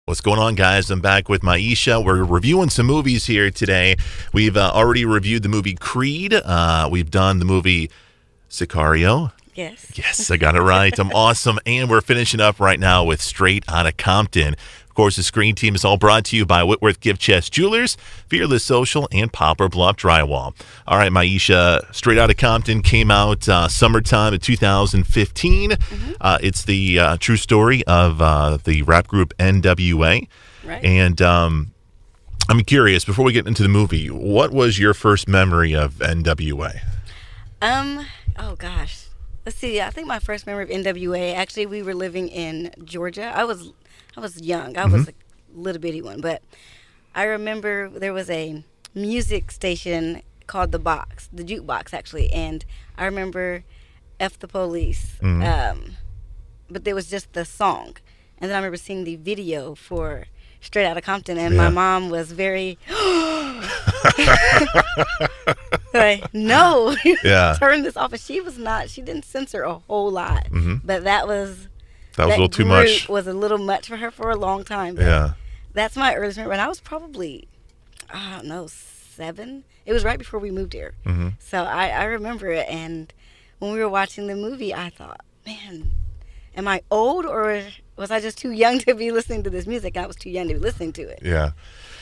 What's going on, guys? I'm back with Maisha. We're reviewing some movies here today. We've already reviewed the movie Creed. We've done the movie Sicario. Yes. Yes, I got it right. I'm awesome. And we're finishing up right now with Straight Out of Compton. Of course, the Screen Team is all brought to you by Whitworth Gift Chest Jewelers, Fearless Social, and Poplar Bluff Drywall. All right, Maisha, Straight Out of Compton came out summertime of 2015. It's the true story of the rap group NWA. Right. And I'm curious, before we get into the movie, what was your first memory of NWA? Oh gosh. Let's see. I think my first memory of NWA. Actually, we were living in Georgia. I was young. I was a little bitty one, but I remember there was a music station called the Jukebox actually, and I remember "F the Police." But there was just the song, and then I remember seeing the video for Straight Outta Compton, and my mom was very like, no, turn this off. And she didn't censor a whole lot, but that was a little too much. Was a little much for her for a long time. But that's my earliest memory. And I was probably, I don't know, 7. It was right before we moved here. So I remember it. And when we were watching the movie, I thought, man, am I old or was I just too young to be listening to this music? I was too young to be listening to it. Yeah.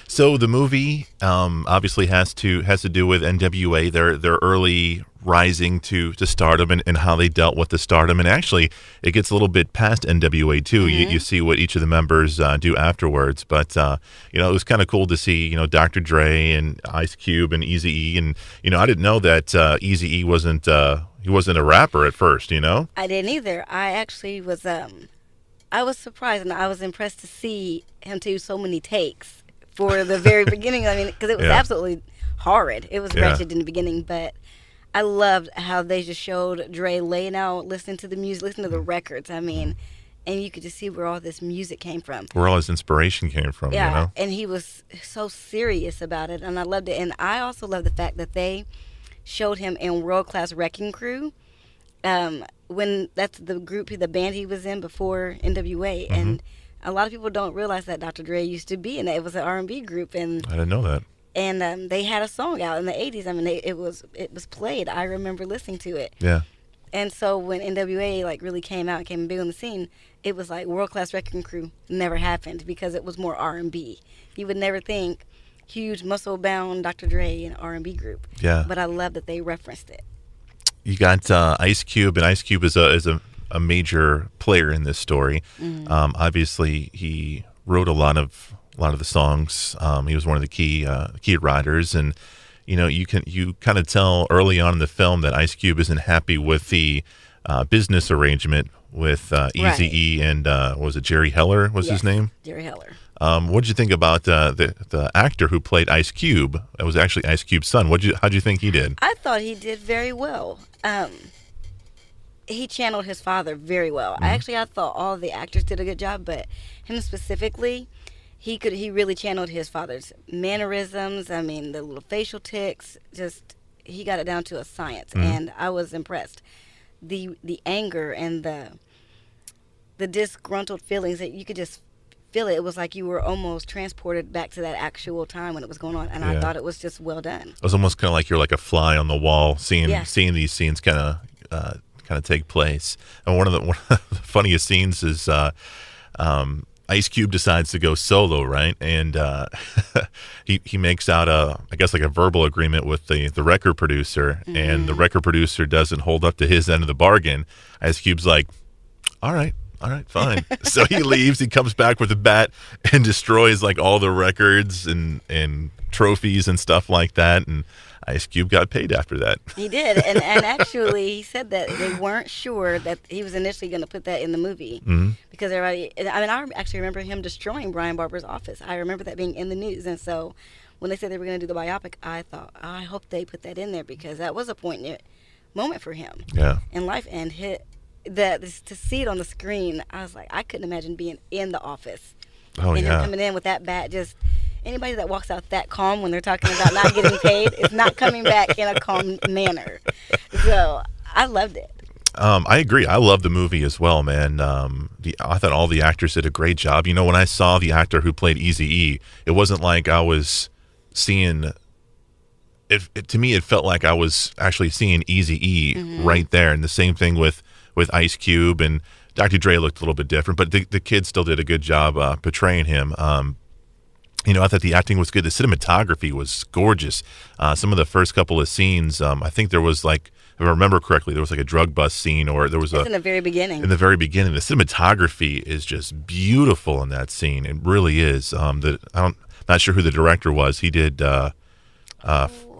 So the movie obviously has to do with NWA, their early rising to stardom and how they dealt with the stardom. And actually, it gets a little bit past NWA too. You see what each of the members do afterwards. But it was kind of cool to see Dr. Dre and Ice Cube and Eazy-E. And I didn't know that Eazy-E wasn't he wasn't a rapper at first. I didn't either. I actually was I was surprised and I was impressed to see him do so many takes for the very beginning. I mean, because it was absolutely horrid. It was wretched in the beginning, but I loved how they just showed Dre laying out, listening to the music, listening to the records. I mean, and you could just see where all this music came from. Where all his inspiration came from, Yeah, and he was so serious about it, and I loved it. And I also love the fact that they showed him in World Class Wrecking Crew. When that's the band he was in before NWA, and a lot of people don't realize that Dr. Dre used to be in it. It was an R&B group, and I didn't know that. And they had a song out in the 80s. I mean, it was played. I remember listening to it. Yeah. And so when NWA really came big on the scene, it was like World Class Wrecking Crew never happened because it was more R&B. You would never think huge muscle-bound Dr. Dre and R&B group. Yeah. But I love that they referenced it. You got Ice Cube, and Ice Cube is a major player in this story. Obviously, he wrote a lot of the songs. He was one of the key writers, and you kind of tell early on in the film that Ice Cube isn't happy with the business arrangement with Eazy-E and was it Jerry Heller was his name? Jerry Heller. What did you think about the actor who played Ice Cube? It was actually Ice Cube's son. How'd you think he did? I thought he did very well. He channeled his father very well. I thought all the actors did a good job, but him specifically, he really channeled his father's mannerisms. I mean, the little facial tics, just he got it down to a science, and I was impressed. The anger and the disgruntled feelings that you could just feel it. It was like you were almost transported back to that actual time when it was going on, and I thought it was just well done. It was almost kind of like you're like a fly on the wall, seeing these scenes kind of take place. And one of the funniest scenes is Ice Cube decides to go solo, right? And he makes out a verbal agreement with the record producer, and the record producer doesn't hold up to his end of the bargain. Ice Cube's like, all right, fine. So he leaves. He comes back with a bat and destroys all the records and trophies and stuff like that. And Ice Cube got paid after that. He did, and actually he said that they weren't sure that he was initially going to put that in the movie because everybody. I mean, I actually remember him destroying Brian Barber's office. I remember that being in the news, and so when they said they were going to do the biopic, I thought, I hope they put that in there because that was a poignant moment for him in life, and to see it on the screen, I was like, I couldn't imagine being in the office and him coming in with that bat. Just anybody that walks out that calm when they're talking about not getting paid is not coming back in a calm manner. So I loved it. I agree. I love the movie as well, man. I thought all the actors did a great job. You know, when I saw the actor who played Eazy-E, it wasn't like I was seeing it. To me, it felt like I was actually seeing Eazy-E right there. And the same thing with Ice Cube, and Dr. Dre looked a little bit different, but the kid still did a good job portraying him. I thought the acting was good. The cinematography was gorgeous. Some of the first couple of scenes, I think there was like, if I remember correctly, there was like a drug bust scene, or there was in the very beginning. In the very beginning, the cinematography is just beautiful in that scene. It really is. Not sure who the director was. He did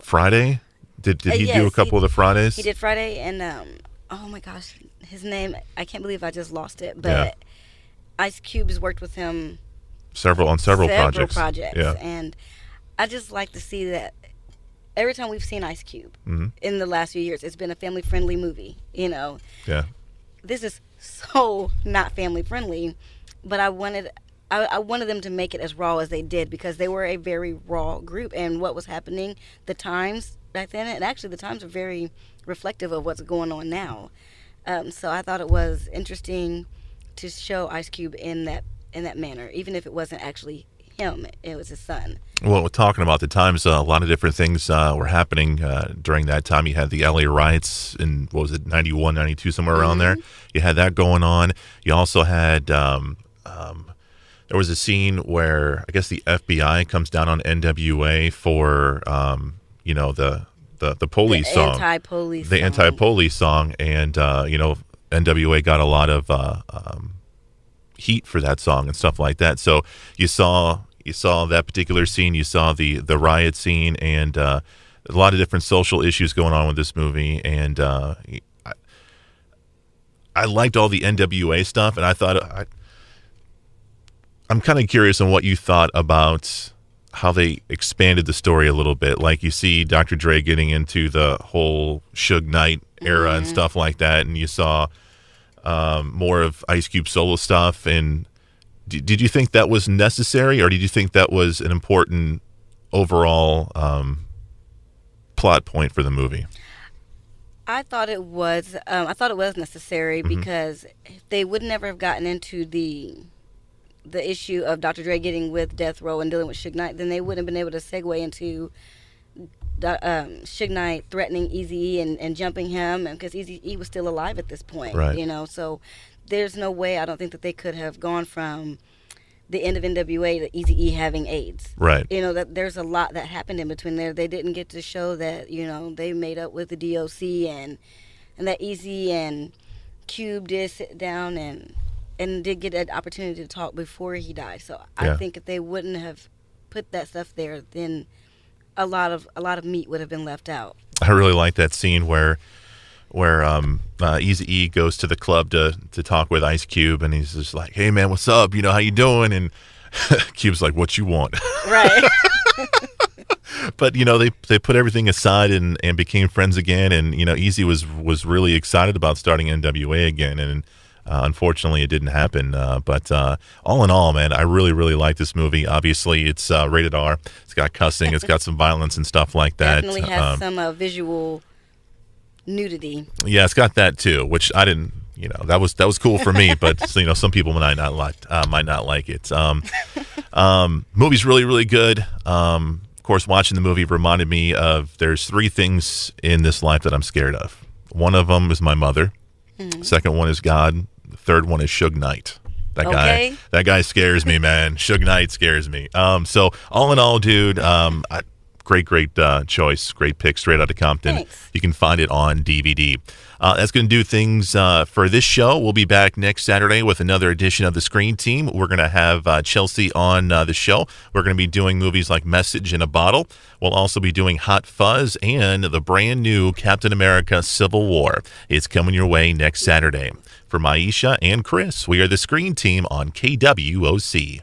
Friday. Did he do a couple of the Fridays? He did Friday, and oh my gosh, his name, I can't believe I just lost it. But Ice Cube has worked with him several projects. Yeah. And I just like to see that every time we've seen Ice Cube in the last few years, it's been a family-friendly movie, Yeah. This is so not family-friendly, but I wanted them to make it as raw as they did, because they were a very raw group, and what was happening, the times back then, and actually the times are very reflective of what's going on now. So I thought it was interesting to show Ice Cube in that manner, even if it wasn't actually him, it was his son. Well, we're talking about the times, a lot of different things were happening during that time. You had the LA riots in, 91, 92, somewhere around there. You had that going on. You also had, there was a scene where I guess the FBI comes down on NWA for, the police song. The anti-police song. And, NWA got a lot of heat for that song and stuff like that. So you saw that particular scene, you saw the riot scene, and a lot of different social issues going on with this movie. And I liked all the NWA stuff, and I thought I'm kind of curious on what you thought about how they expanded the story a little bit. Like, you see Dr. Dre getting into the whole Suge Knight era and stuff like that, and you saw more of Ice Cube solo stuff. And did you think that was necessary, or did you think that was an important overall plot point for the movie? I thought it was. I thought it was necessary, because if they would never have gotten into the issue of Dr. Dre getting with Death Row and dealing with Suge Knight, then they wouldn't have been able to segue into Suge Knight threatening Eazy-E and jumping him, and because Eazy-E was still alive at this point, right. So there's no way, I don't think, that they could have gone from the end of NWA to Eazy-E having AIDS. Right. That there's a lot that happened in between there. They didn't get to show that, they made up with the DOC, and that Eazy and Cube did sit down and did get an opportunity to talk before he died. So I think if they wouldn't have put that stuff there, then a lot of meat would have been left out. I really like that scene where Eazy-E goes to the club to talk with Ice Cube, and he's just like, "Hey man, what's up? How you doing?" And Cube's like, "What you want?" Right. But they put everything aside and became friends again, and Eazy was really excited about starting NWA again, and unfortunately it didn't happen. But all in all, man, I really, really like this movie. Obviously, it's rated R. It's got cussing. It's got some violence and stuff like that. Definitely has some visual nudity. Yeah, it's got that too, which I didn't. That was cool for me, but some people might not like it. Movie's really, really good. Of course, watching the movie reminded me of there's 3 things in this life that I'm scared of. One of them is my mother. Second one is God. The third one is Suge Knight. That guy scares me, man. Suge Knight scares me. So all in all, dude, great choice. Great pick, straight out of Compton. Thanks. You can find it on DVD. That's going to do things for this show. We'll be back next Saturday with another edition of the Screen Team. We're going to have Chelsea on the show. We're going to be doing movies like Message in a Bottle. We'll also be doing Hot Fuzz and the brand new Captain America Civil War. It's coming your way next Saturday. For Maisha and Chris, we are the Screen Team on KWOC.